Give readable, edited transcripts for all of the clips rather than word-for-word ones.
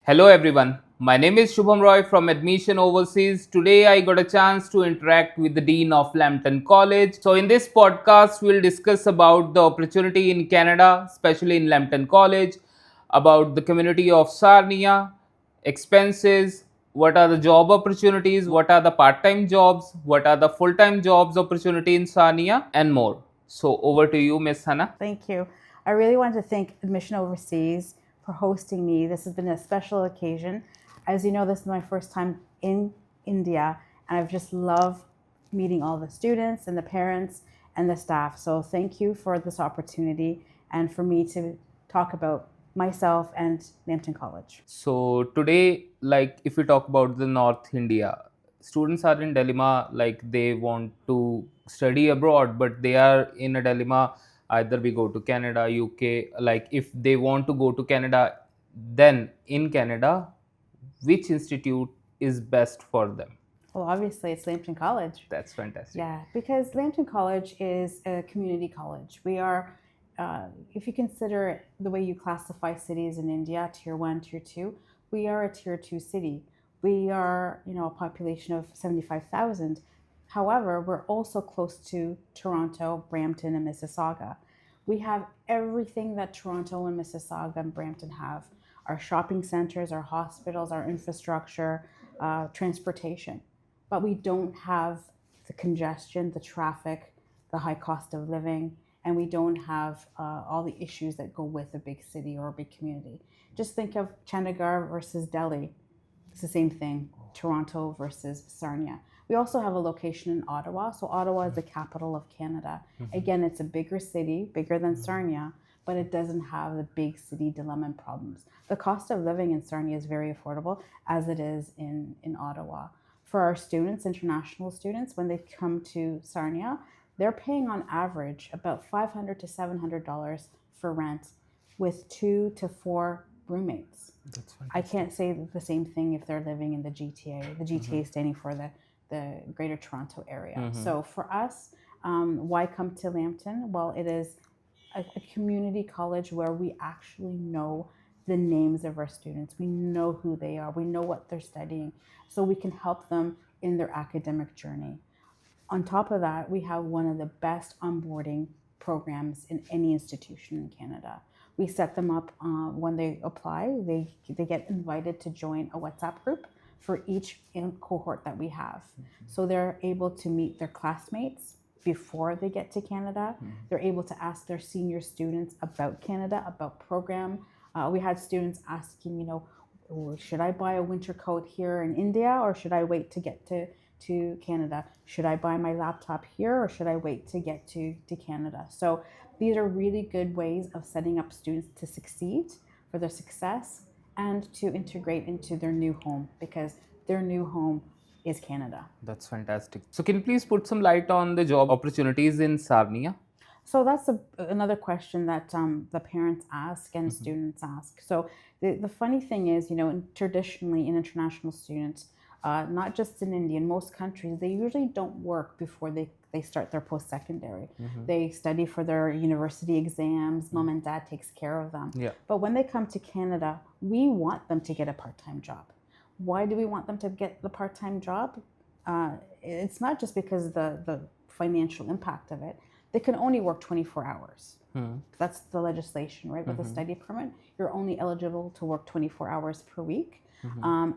Hello everyone, my name is Shubham Roy from Admission Overseas. Today I got a chance to interact with the Dean of Lambton College. So in this podcast we'll discuss about the opportunity in Canada, especially in Lambton College, about the community of Sarnia, expenses, what are the job opportunities, what are the part-time jobs, what are the full-time jobs opportunity in Sarnia and more. So over to you, Miss Hanna. Thank you. I really want to thank Admission Overseas for hosting me. This has been a special occasion. As you know, this is my first time in India, and I've just loved meeting all the students and the parents and the staff. So thank you for this opportunity and for me to talk about myself and Lambton College. So today, like if we talk about the North India, students are in dilemma, like they want to study abroad, but they are in a dilemma. Either we go to Canada, UK. Like if they want to go to Canada, then in Canada, which institute is best for them? Well, obviously it's Lambton College. That's fantastic. Yeah, because Lambton College is a community college. We are, if you consider the way you classify cities in India, tier 1, tier 2, we are a tier 2 city. We are, a population of 75,000. However, we're also close to Toronto, Brampton, and Mississauga. We have everything that Toronto and Mississauga and Brampton have. Our shopping centers, our hospitals, our infrastructure, transportation. But we don't have the congestion, the traffic, the high cost of living, and we don't have all the issues that go with a big city or a big community. Just think of Chandigarh versus Delhi. It's the same thing, Toronto versus Sarnia. We also have a location in Ottawa. So Ottawa is the capital of Canada. Again, it's a bigger city, bigger than Sarnia, but it doesn't have the big city dilemma and problems. The cost of living in Sarnia is very affordable, as it is in Ottawa. For our students, international students, when they come to Sarnia, they're paying on average about $500 to $700 for rent with 2 to 4 roommates. That's fantastic. I can't say the same thing if they're living in the GTA. The GTA standing for the Greater Toronto area. So for us, why come to Lambton? Well, it is a community college where we actually know the names of our students. We know who they are. We know what they're studying. So we can help them in their academic journey. On top of that, we have one of the best onboarding programs in any institution in Canada. We set them up when they apply. They get invited to join a WhatsApp group for each cohort that we have. So they're able to meet their classmates before they get to Canada. They're able to ask their senior students about Canada, about program. We had students asking, should I buy a winter coat here in India or should I wait to get to Canada? Should I buy my laptop here or should I wait to get to Canada? So these are really good ways of setting up students to succeed, for their success, and to integrate into their new home, because their new home is Canada. That's fantastic. So can you please put some light on the job opportunities in Sarnia? So that's another question that the parents ask and students ask. So the funny thing is, traditionally in international students, not just in India, in most countries, they usually don't work before they start their post-secondary. They study for their university exams. Mom and dad takes care of them. Yeah. But when they come to Canada, we want them to get a part-time job. Why do we want them to get the part-time job? It's not just because of the financial impact of it. They can only work 24 hours. That's the legislation, right? With a study permit, you're only eligible to work 24 hours per week,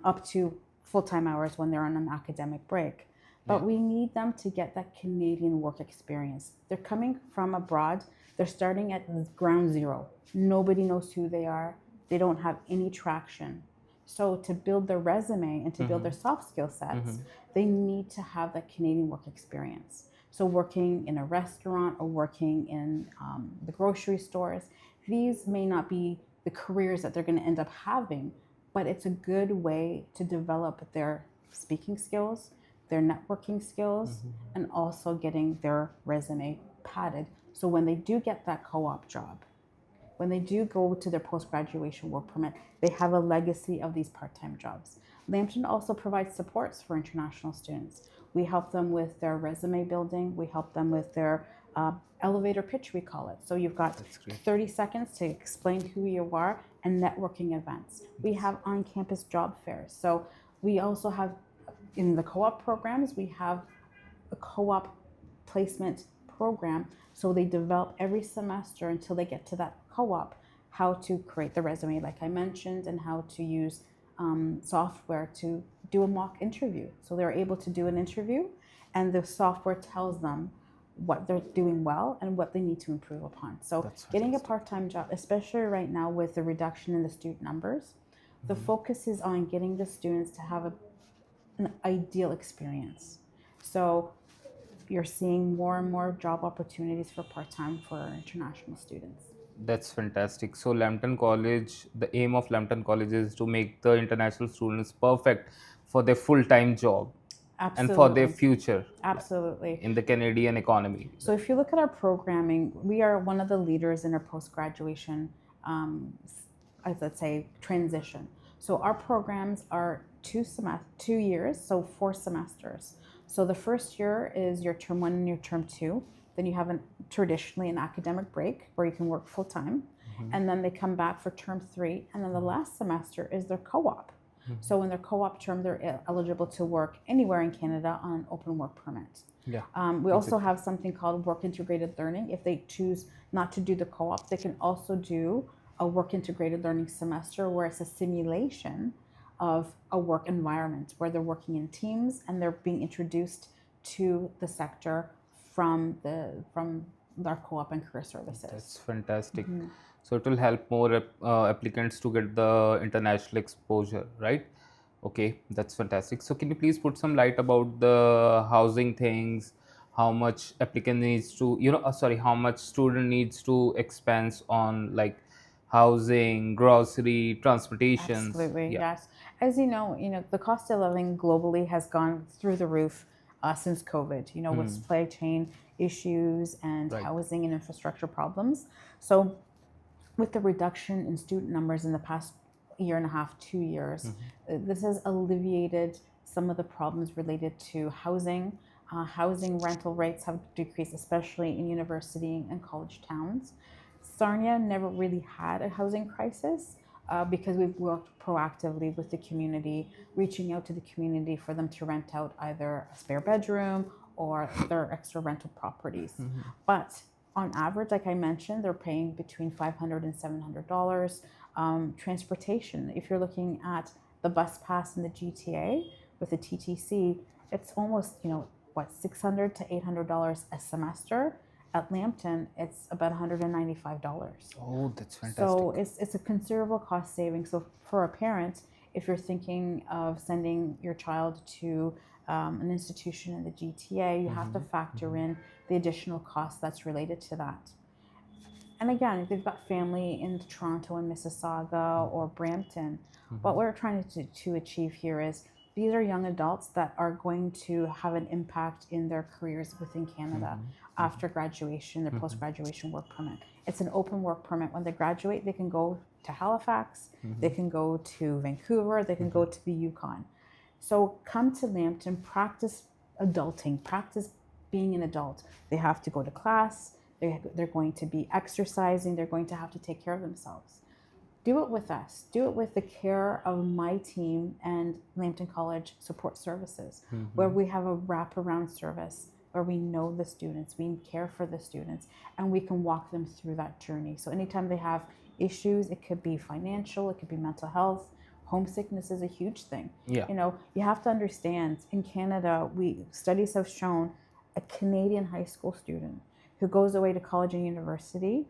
up to full-time hours when they're on an academic break. But we need them to get that Canadian work experience. They're coming from abroad. They're starting at ground zero. Nobody knows who they are. They don't have any traction. So to build their resume and to build their soft skill sets, they need to have that Canadian work experience. So working in a restaurant or working in the grocery stores, these may not be the careers that they're going to end up having, but it's a good way to develop their speaking skills, their networking skills, and also getting their resume padded. So when they do get that co-op job, when they do go to their post-graduation work permit, they have a legacy of these part-time jobs. Lambton also provides supports for international students. We help them with their resume building. We help them with their elevator pitch, we call it. So you've got 30 seconds to explain who you are and networking events. We have on-campus job fairs. So we also have, in the co-op programs, we have a co-op placement program. So they develop every semester until they get to that co-op how to create the resume, like I mentioned, and how to use software to do a mock interview. So they're able to do an interview, and the software tells them what they're doing well and what they need to improve upon. So getting a part-time job, especially right now with the reduction in the student numbers, the focus is on getting the students to have an ideal experience. So you're seeing more and more job opportunities for part-time for international students. That's fantastic. So Lambton College, the aim of Lambton College is to make the international students perfect for their full-time job. Absolutely. And for their future. Absolutely. In the Canadian economy. So if you look at our programming, we are one of the leaders in our post-graduation, let's say, transition. So our programs are 2 years, so 4 semesters. So the first year is your term 1 and your term 2. Then you have traditionally an academic break where you can work full-time. And then they come back for term 3. And then the last semester is their co-op. So in their co-op term, they're eligible to work anywhere in Canada on an open work permit. We also have something called work integrated learning. If they choose not to do the co-op, they can also do a work integrated learning semester where it's a simulation of a work environment where they're working in teams and they're being introduced to the sector from our co-op and career services. That's fantastic. So it will help more applicants to get the international exposure, right? Okay, that's fantastic. So can you please put some light about the housing things, how much applicant needs to, how much student needs to expense on like housing, grocery, transportation? Absolutely, yes. As you know, the cost of living globally has gone through the roof since COVID, with supply chain issues and housing and infrastructure problems. So with the reduction in student numbers in the past year and a half, 2 years, this has alleviated some of the problems related to housing. Housing rental rates have decreased, especially in university and college towns. Sarnia never really had a housing crisis because we've worked proactively with the community, reaching out to the community for them to rent out either a spare bedroom or their extra rental properties. But on average, like I mentioned, they're paying between $500 and $700. Transportation, if you're looking at the bus pass in the GTA with the TTC, it's almost, $600 to $800 a semester. At Lambton, it's about $195. Oh, that's fantastic. So it's a considerable cost saving. So for a parent, if you're thinking of sending your child to an institution in the GTA, you have to factor in the additional cost that's related to that. And again, if they've got family in Toronto and Mississauga or Brampton, what we're trying to achieve here is these are young adults that are going to have an impact in their careers within Canada after graduation, their post-graduation work permit. It's an open work permit. When they graduate, they can go to Halifax, they can go to Vancouver, they can go to the Yukon. So come to Lambton, practice adulting, practice being an adult. They have to go to class, they're going to be exercising, they're going to have to take care of themselves. Do it with us. Do it with the care of my team and Lambton College Support Services, where we have a wraparound service, where we know the students, we care for the students, and we can walk them through that journey. So anytime they have issues, it could be financial, it could be mental health, homesickness is a huge thing. You have to understand, in Canada, studies have shown a Canadian high school student who goes away to college and university,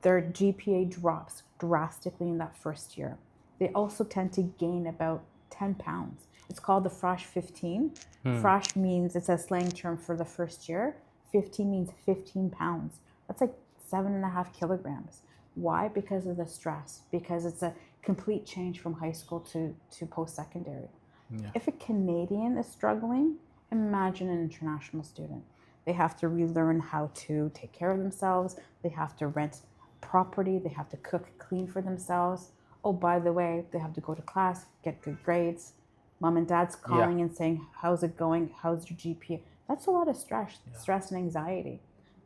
their GPA drops drastically in that first year. They also tend to gain about 10 pounds. It's called the Frosh 15. Frosh means, it's a slang term for the first year. 15 means 15 pounds. That's like 7.5 kilograms. Why? Because of the stress, because it's a complete change from high school to post-secondary. If a Canadian is struggling, imagine an international student. They have to relearn how to take care of themselves. They have to rent property. They have to cook, clean for themselves. Oh, by the way, they have to go to class, get good grades. Mom and dad's calling and saying, how's it going? How's your GPA? That's a lot of stress and anxiety.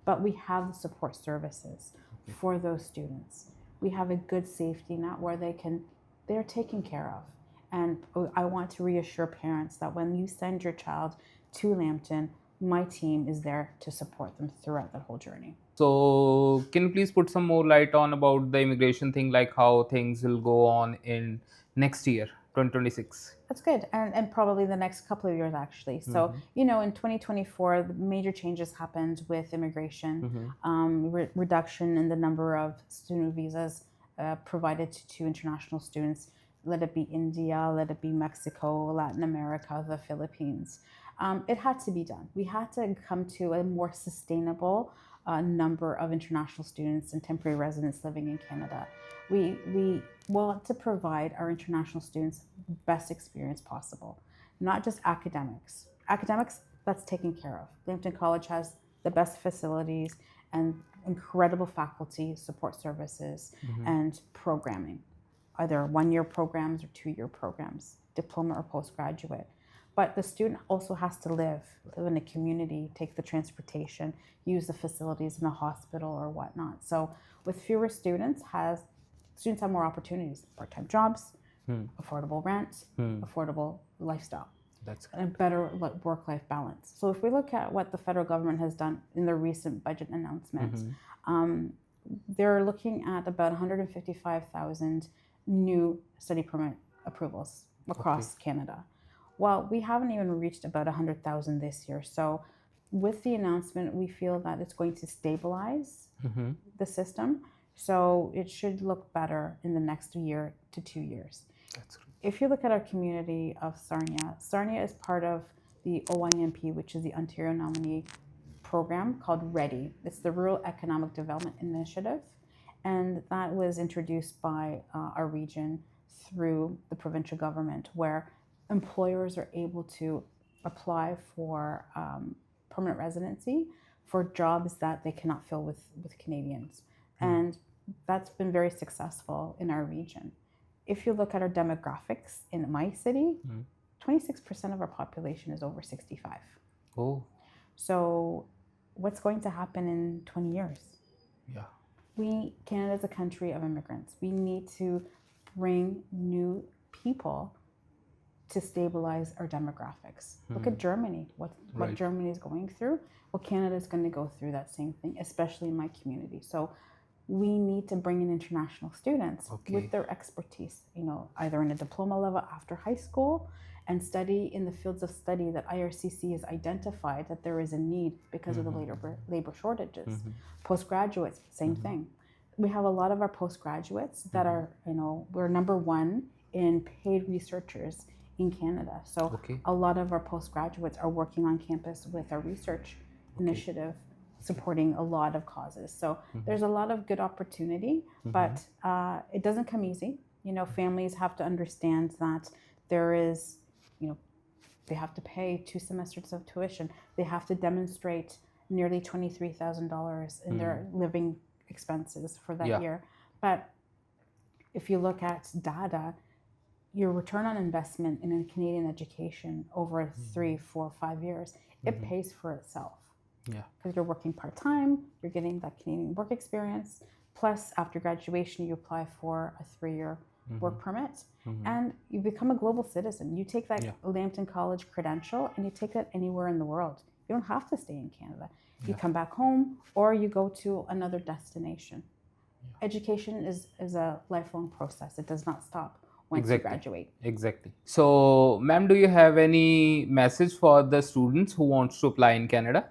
But we have the support services for those students. we have a good safety net where they're taken care of. And I want to reassure parents that when you send your child to Lambton, my team is there to support them throughout that whole journey. So can you please put some more light on about the immigration thing, like how things will go on in next year, 2026? That's good. And probably the next couple of years, actually. So, in 2024, the major changes happened with immigration, reduction in the number of student visas provided to international students, let it be India, let it be Mexico, Latin America, the Philippines. It had to be done. We had to come to a more sustainable number of international students and temporary residents living in Canada. We want to provide our international students the best experience possible, not just academics. Academics, that's taken care of. Lambton College has the best facilities and incredible faculty, support services, and programming, either one-year programs or two-year programs, diploma or postgraduate. But the student also has to live in a community, take the transportation, use the facilities in a hospital or whatnot. So with fewer students have more opportunities, part-time jobs, affordable rent, affordable lifestyle, and a better work-life balance. So if we look at what the federal government has done in their recent budget announcements, they're looking at about 155,000 new study permit approvals across Canada. Well, we haven't even reached about 100,000 this year. So with the announcement, we feel that it's going to stabilize the system. So it should look better in the next year to 2 years. That's great. If you look at our community of Sarnia, Sarnia is part of the OIMP, which is the Ontario nominee program called REDI. It's the Rural Economic Development Initiative. And that was introduced by our region through the provincial government, where employers are able to apply for permanent residency for jobs that they cannot fill with Canadians. And that's been very successful in our region. If you look at our demographics in my city, 26% of our population is over 65. Oh. So what's going to happen in 20 years? Yeah. Canada is a country of immigrants. We need to bring new people to stabilize our demographics. Look at Germany, what Germany is going through. Well, Canada is going to go through that same thing, especially in my community. So we need to bring in international students with their expertise, either in a diploma level after high school and study in the fields of study that IRCC has identified that there is a need because of the labor shortages. Postgraduates, same thing. We have a lot of our postgraduates that are, we're number one in paid researchers in Canada. So a lot of our postgraduates are working on campus with our research initiative, supporting a lot of causes. So there's a lot of good opportunity, but it doesn't come easy. Families have to understand that there is, they have to pay 2 semesters of tuition. They have to demonstrate nearly $23,000 in their living expenses for that year. But if you look at data, your return on investment in a Canadian education over 3, 4, 5 years, it pays for itself. Yeah, because you're working part-time, you're getting that Canadian work experience, plus after graduation you apply for a 3-year work permit, and you become a global citizen. You take that Lambton College credential and you take that anywhere in the world. You don't have to stay in Canada. You come back home or you go to another destination. Education is a lifelong process. It does not stop once you graduate. Exactly. So, ma'am, do you have any message for the students who want to apply in Canada?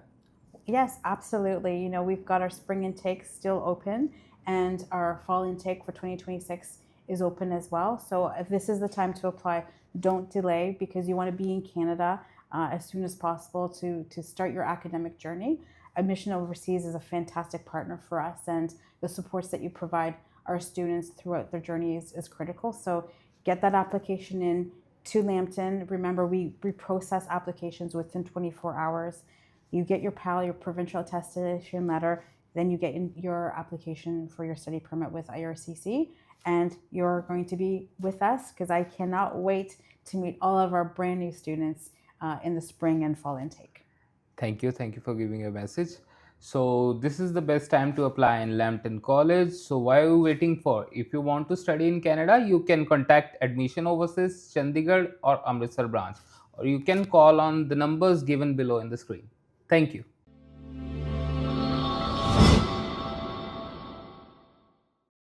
Yes, absolutely. We've got our spring intake still open, and our fall intake for 2026 is open as well. So if this is the time to apply, don't delay, because you want to be in Canada as soon as possible to start your academic journey. Admission Overseas is a fantastic partner for us, and the supports that you provide our students throughout their journeys is critical. So get that application in to Lambton. Remember, we process applications within 24 hours. You get your PAL, your provincial attestation letter, then you get your application for your study permit with IRCC, and you're going to be with us, because I cannot wait to meet all of our brand new students in the spring and fall intake. Thank you for giving a message. So this is the best time to apply in Lambton College. So why are you waiting for? If you want to study in Canada, you can contact Admission Overseas, Chandigarh or Amritsar branch, or you can call on the numbers given below in the screen. Thank you.